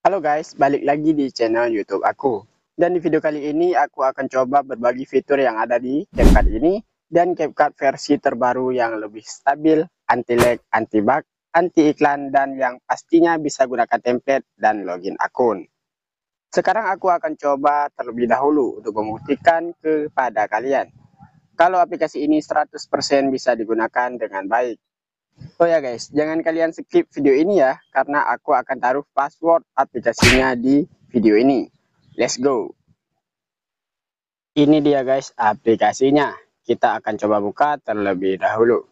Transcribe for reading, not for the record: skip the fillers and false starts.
Halo guys, balik lagi di channel YouTube aku. Dan di video kali ini aku akan coba berbagi fitur yang ada di CapCut ini dan CapCut versi terbaru yang lebih stabil, anti lag, anti bug, anti iklan, dan yang pastinya bisa gunakan template dan login akun. Sekarang aku akan coba terlebih dahulu untuk membuktikan kepada kalian kalau aplikasi ini 100% bisa digunakan dengan baik. Oh ya guys, jangan kalian skip video ini ya, karena aku akan taruh password aplikasinya di video ini. Let's go. Ini dia guys aplikasinya. Kita akan coba buka terlebih dahulu.